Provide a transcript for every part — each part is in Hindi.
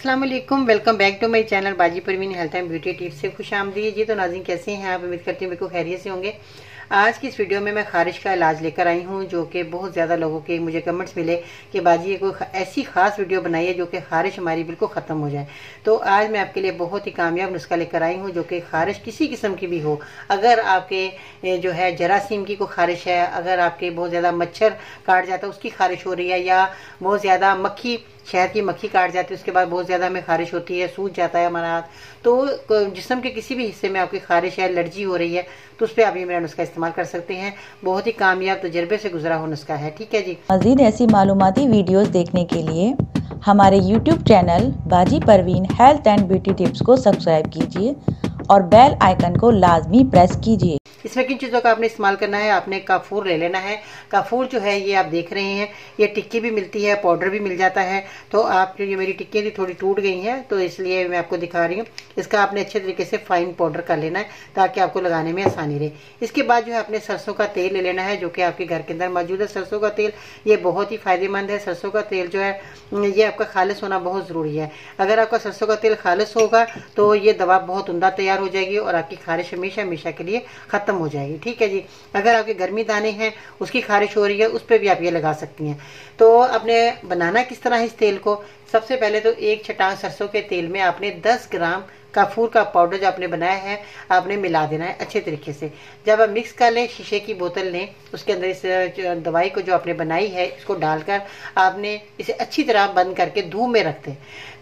अस्सलाम वालेकुम, welcome back to my channel Baji Parveen health and beauty tips से खुश आमदीद। जी तो नाज़रीन कैसे हैं आप? उम्मीद करती हूँ बिल्कुल खैरियत से होंगे। आज की इस वीडियो में मैं खारिश का इलाज लेकर आई हूँ, जो कि बहुत ज़्यादा लोगों के मुझे कमेंट्स मिले कि बाजी ये कोई ऐसी खास वीडियो बनाई है जो कि खारिश हमारी बिल्कुल ख़त्म हो जाए। तो आज मैं आपके लिए बहुत ही कामयाब नुस्खा लेकर आई हूँ, जो कि खारिश किसी किस्म की भी हो। अगर आपके जो है जरासीम की कोई खारिश है, अगर आपके बहुत ज़्यादा मच्छर काट जाता है उसकी खारिश हो रही है, या बहुत ज़्यादा शहद की मक्खी काट जाती है उसके बाद बहुत ज़्यादा हमें खारिश होती है, सूज जाता है हमारा हाथ, तो जिस्म के किसी भी हिस्से में आपकी खारिश है, एलर्जी हो रही है, तो उस पर आप ये मेरा नुस्खा इस्तेमाल कर सकते हैं। बहुत ही कामयाब तजर्बे से गुजरा हुआ नुस्खा है। ठीक है जी। मज़ीद ऐसी मालूमाती वीडियोस देखने के लिए हमारे YouTube channel Baji Parveen health and beauty tips को सब्सक्राइब कीजिए और बेल आइकन को लाजमी प्रेस कीजिए। इसमें किन चीज़ों का आपने इस्तेमाल करना है, आपने काफूर ले लेना है। काफूर जो है ये आप देख रहे हैं, ये टिक्की भी मिलती है, पाउडर भी मिल जाता है। तो आप जो ये मेरी टिक्की थी थोड़ी टूट गई हैं, तो इसलिए मैं आपको दिखा रही हूँ। इसका आपने अच्छे तरीके से फाइन पाउडर कर लेना है ताकि आपको लगाने में आसानी रहे। इसके बाद जो है आपने सरसों का तेल ले लेना है, जो कि आपके घर के अंदर मौजूद है। सरसों का तेल ये बहुत ही फायदेमंद है। सरसों का तेल जो है ये आपका खालिश होना बहुत ज़रूरी है। अगर आपका सरसों का तेल खालिश होगा तो ये दवा बहुत उम्दा तैयार हो जाएगी और आपकी खारिश हमेशा हमेशा के लिए ख़त्म हो जाएगी। ठीक है जी। अगर आपके गर्मी दाने हैं, उसकी खारिश हो रही है, उस पर भी आप ये लगा सकती हैं। तो आपने बनाना किस तरह इस तेल को, सबसे पहले तो एक छटांग सरसों के तेल में आपने 10 ग्राम काफूर का पाउडर जो आपने बनाया है आपने मिला देना है अच्छे तरीके से। जब आप मिक्स कर लें, शीशे की बोतल लें, उसके अंदर इस दवाई को जो आपने बनाई है इसको डालकर आपने इसे अच्छी तरह बंद करके धूप में रख दें।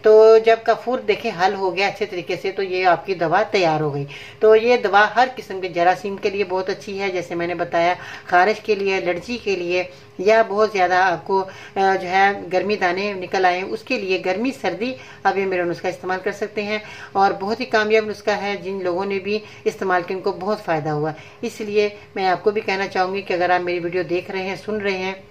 तो जब काफूर देखें हल हो गया अच्छे तरीके से, तो ये आपकी दवा तैयार हो गई। तो ये दवा हर किस्म के जरासीम के लिए बहुत अच्छी है, जैसे मैंने बताया, खारिश के लिए, एलर्जी के लिए, या बहुत ज़्यादा आपको जो है गर्मी दाने निकल आए उसके लिए, गर्मी सर्दी आप ये मेरा नुस्खा इस्तेमाल कर सकते हैं। और बहुत ही कामयाब नुस्खा है, जिन लोगों ने भी इस्तेमाल किया उनको बहुत फ़ायदा हुआ। इसलिए मैं आपको भी कहना चाहूँगी कि अगर आप मेरी वीडियो देख रहे हैं, सुन रहे हैं,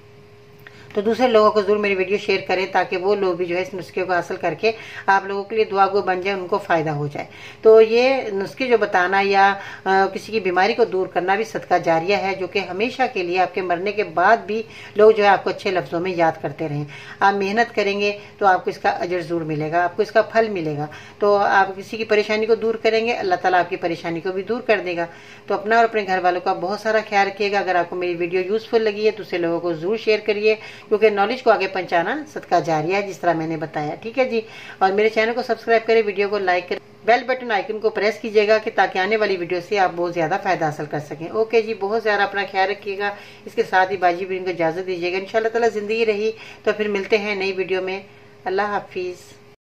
तो दूसरे लोगों को जरूर मेरी वीडियो शेयर करें ताकि वो लोग भी जो है इस नुस्खे को हासिल करके आप लोगों के लिए दुआ गो बन जाए, उनको फ़ायदा हो जाए। तो ये नुस्खे जो बताना या किसी की बीमारी को दूर करना भी सदका जारिया है, जो कि हमेशा के लिए आपके मरने के बाद भी लोग जो है आपको अच्छे लफ्ज़ों में याद करते रहें। आप मेहनत करेंगे तो आपको इसका अजर ज़रूर मिलेगा, आपको इसका फल मिलेगा। तो आप किसी की परेशानी को दूर करेंगे, अल्लाह ताला आपकी परेशानी को भी दूर कर देगा। तो अपना और अपने घर वालों का बहुत सारा ख्याल रखिएगा। अगर आपको मेरी वीडियो यूज़फुल लगी है, दूसरे लोगों को ज़रूर शेयर करिए, क्योंकि नॉलेज को आगे पहुंचाना सदका जारिया है, जिस तरह मैंने बताया। ठीक है जी। और मेरे चैनल को सब्सक्राइब करें, वीडियो को लाइक करें, बेल बटन आइकन को प्रेस कीजिएगा कि ताकि आने वाली वीडियो से आप बहुत ज़्यादा फायदा हासिल कर सकें। ओके जी, बहुत ज़्यादा अपना ख्याल रखिएगा। इसके साथ ही बाजी भी इनको इजाज़त दीजिएगा। इंशाल्लाह ताला ज़िंदगी रही तो फिर मिलते हैं नई वीडियो में। अल्लाह हाफिज़।